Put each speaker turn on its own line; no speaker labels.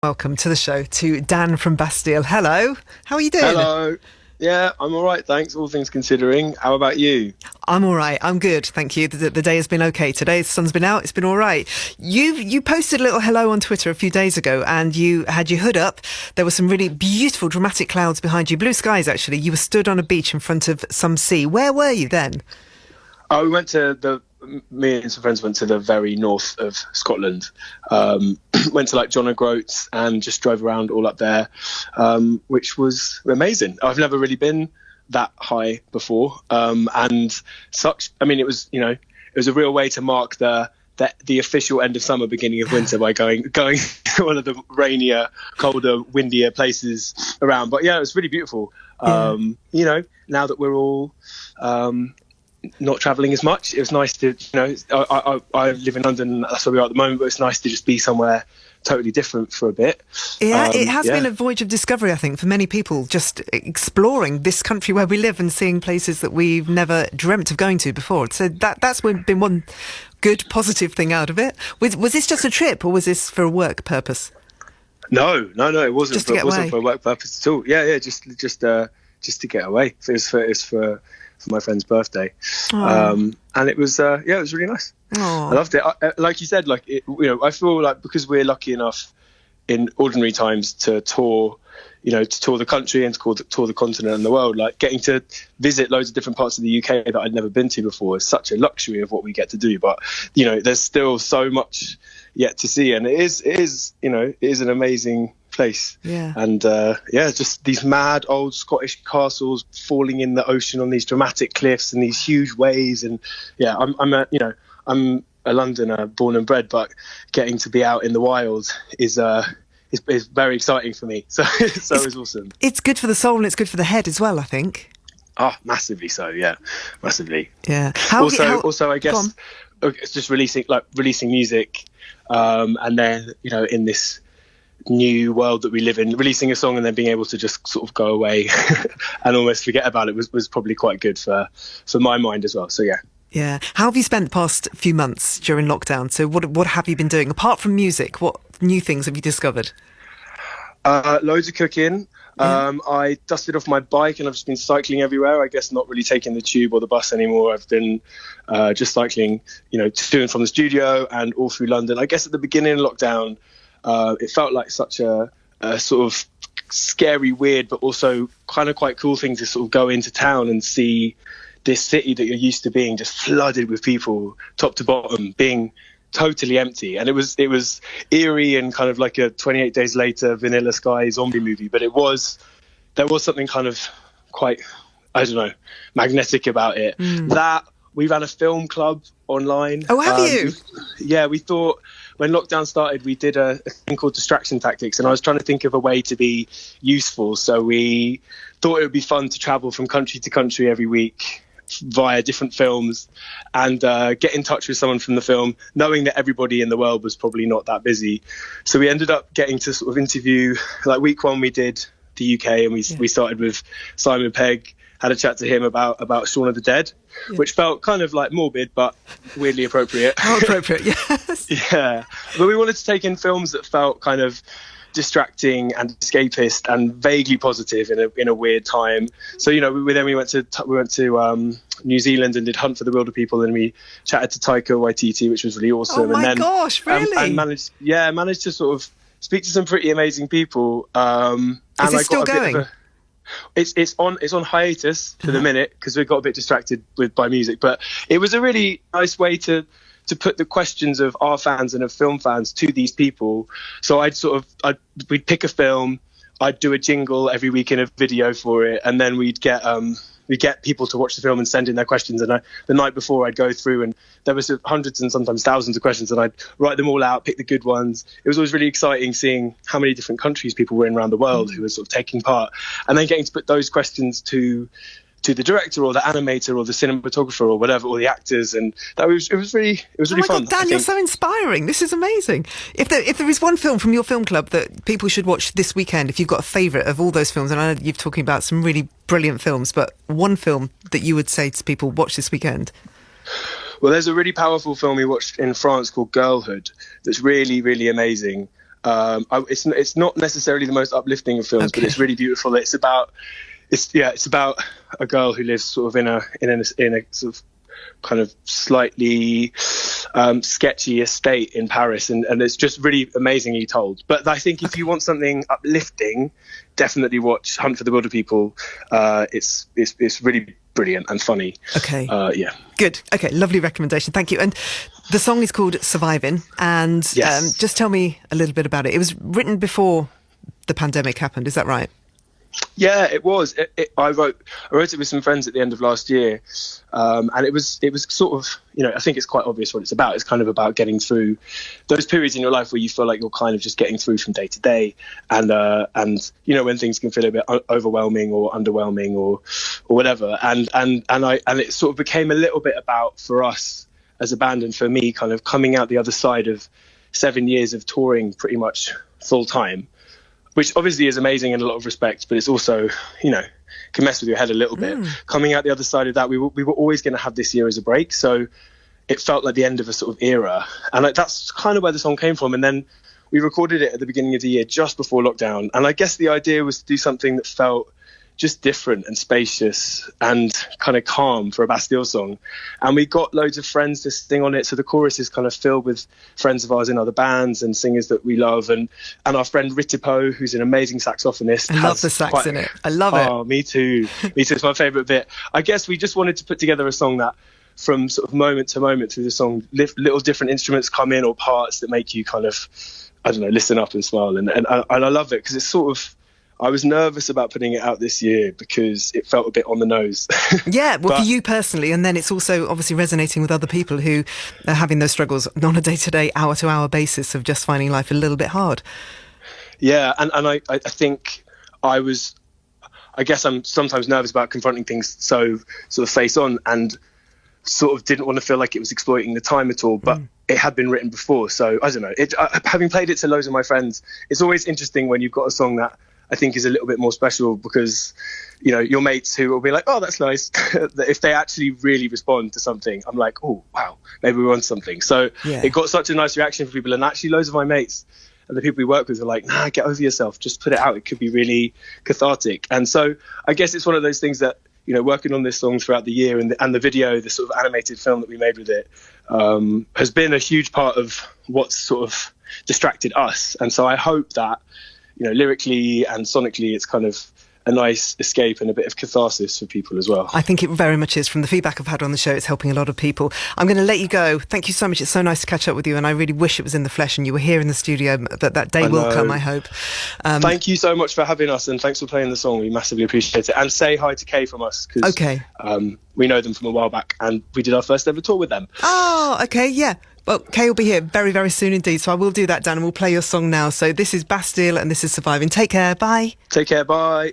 Welcome to the show to Dan from Bastille. Hello, how are you doing?
Hello. Yeah, I'm all right, thanks, all things considering. How about you?
I'm all right, I'm good, thank you. The day has been okay today, the sun's been out, it's been all right. You posted a little hello on Twitter a few days ago and you had your hood up. There were some really beautiful dramatic clouds behind you, blue skies actually. You were stood on a beach in front of some sea. Where were you then?
Oh, me and some friends went to the very north of Scotland. Went to like John O'Groats and just drove around all up there, which was amazing. I've never really been that high before, and such. I mean, it was a real way to mark the official end of summer, beginning of winter by going to one of the rainier, colder, windier places around. But yeah, it was really beautiful.
Yeah.
Now that we're all not travelling as much, it was nice to, I live in London, that's where we are at the moment, but it's nice to just be somewhere totally different for a bit.
Yeah, it has been a voyage of discovery, I think, for many people, just exploring this country where we live and seeing places that we've never dreamt of going to before. So that's been one good positive thing out of it. Was this just a trip or was this for a work purpose?
No, it wasn't.
It
wasn't for a work purpose at all. Yeah, just to get away. It was for my friend's birthday, and it was really nice.
Aww.
I loved it. Like you said, I feel like because we're lucky enough in ordinary times to tour, to tour the country and to tour the continent and the world, like getting to visit loads of different parts of the UK that I'd never been to before is such a luxury of what we get to do. But there's still so much yet to see, and it is an amazing place.
Yeah. And
just these mad old Scottish castles falling in the ocean on these dramatic cliffs and these huge waves. And yeah, I'm a Londoner born and bred, but getting to be out in the wild is very exciting for me. So it's awesome.
It's good for the soul and it's good for the head as well, I think.
Massively so. Yeah, massively.
Yeah.
Also, I guess it's just releasing music, and then in this new world that we live in, releasing a song and then being able to just sort of go away and almost forget about it was probably quite good for my mind as well. So yeah.
How have you spent the past few months during lockdown? So what have you been doing apart from music? What new things have you discovered?
Loads of cooking. I dusted off my bike and I've just been cycling everywhere. I guess not really taking the tube or the bus anymore. I've been just cycling, to and from the studio and all through London. I guess at the beginning of lockdown, it felt like such a sort of scary, weird, but also kind of quite cool thing to sort of go into town and see this city that you're used to being just flooded with people, top to bottom, being totally empty. And it was eerie and kind of like a 28 Days Later Vanilla Sky zombie movie, but there was something kind of quite, I don't know, magnetic about it. That we ran a film club online.
Oh, have you?
Yeah, we thought when lockdown started, we did a thing called Distraction Tactics, and I was trying to think of a way to be useful. So we thought it would be fun to travel from country to country every week via different films and get in touch with someone from the film, knowing that everybody in the world was probably not that busy. So we ended up getting to sort of interview, like week one we did the UK and we started with Simon Pegg, had a chat to him about Shaun of the Dead, which felt kind of like morbid but weirdly appropriate.
How appropriate, yes.
Yeah, but we wanted to take in films that felt kind of distracting and escapist and vaguely positive in a weird time. So we went to New Zealand and did Hunt for the Wilder People, and we chatted to Taika Waititi, which was really awesome.
Oh my gosh, really?
And managed to sort of speak to some pretty amazing people.
Is it still going?
It's on hiatus for the minute because we got a bit distracted by music, but it was a really nice way to put the questions of our fans and of film fans to these people. So we'd pick a film, I'd do a jingle every week in a video for it, and then we'd get people to watch the film and send in their questions. And the night before I'd go through and there was hundreds and sometimes thousands of questions, and I'd write them all out, pick the good ones. It was always really exciting seeing how many different countries people were in around the world who were sort of taking part, and then getting to put those questions to the director or the animator or the cinematographer or whatever, or the actors, and it was really fun.
God, Dan, you're so inspiring. This is amazing. If there is one film from your film club that people should watch this weekend, if you've got a favourite of all those films, and I know you're talking about some really brilliant films, but one film that you would say to people, watch this weekend.
Well, there's a really powerful film we watched in France called Girlhood that's really, really amazing. It's not necessarily the most uplifting of films, but it's really beautiful. It's about a girl who lives sort of in a sort of kind of slightly sketchy estate in Paris, and it's just really amazingly told. But I think if you want something uplifting, definitely watch Hunt for the Wilder People. It's really brilliant and funny.
Okay.
Yeah.
Good. Okay, lovely recommendation. Thank you. And the song is called Surviving, and just tell me a little bit about it. It was written before the pandemic happened, is that right?
Yeah, it was. I wrote it with some friends at the end of last year, and it was sort of, I think it's quite obvious what it's about. It's kind of about getting through those periods in your life where you feel like you're kind of just getting through from day to day, and when things can feel a bit overwhelming or underwhelming or whatever, and it sort of became a little bit about, for us as a band and for me, kind of coming out the other side of 7 years of touring pretty much full time, which obviously is amazing in a lot of respects, but it's also, can mess with your head a little bit. Coming out the other side of that, we were always going to have this year as a break, so it felt like the end of a sort of era, and that's kind of where the song came from. And then we recorded it at the beginning of the year, just before lockdown, and I guess the idea was to do something that felt just different and spacious and kind of calm for a Bastille song. And we got loads of friends to sing on it, so the chorus is kind of filled with friends of ours in other bands and singers that we love, and our friend Ritipo, who's an amazing saxophonist.
I love the sax in it. I love it.
Oh, me too. It's my favourite bit. I guess we just wanted to put together a song that, from sort of moment to moment through the song, little different instruments come in, or parts that make you kind of, I don't know, listen up and smile. And I love it because it's sort of, I was nervous about putting it out this year because it felt a bit on the nose.
Yeah, well, for you personally, and then it's also obviously resonating with other people who are having those struggles on a day-to-day, hour-to-hour basis of just finding life a little bit hard.
Yeah, and I think I guess I'm sometimes nervous about confronting things so sort of face on, and sort of didn't want to feel like it was exploiting the time at all, but it had been written before. So I don't know, having played it to loads of my friends, it's always interesting when you've got a song that I think is a little bit more special, because your mates who will be like, oh, that's nice, if they actually really respond to something, I'm like, oh wow, maybe we're on something. So It got such a nice reaction from people, and actually loads of my mates and the people we work with are like, nah, get over yourself, just put it out, it could be really cathartic. And so I guess it's one of those things that, working on this song throughout the year, and the video, the sort of animated film that we made with it, has been a huge part of what's sort of distracted us. And so I hope that, lyrically and sonically, it's kind of a nice escape and a bit of catharsis for people as well.
I think it very much is. From the feedback I've had on the show, it's helping a lot of people. I'm going to let you go. Thank you so much. It's so nice to catch up with you, and I really wish it was in the flesh and you were here in the studio, but that day will come, I hope.
Thank you so much for having us, and thanks for playing the song. We massively appreciate it. And say hi to Kay from us, because we know them from a while back, and we did our first ever tour with them.
Oh, okay, yeah. Well, Kay will be here very, very soon indeed, so I will do that, Dan, and we'll play your song now. So this is Bastille and this is Surviving. Take care, bye.
Take care, bye.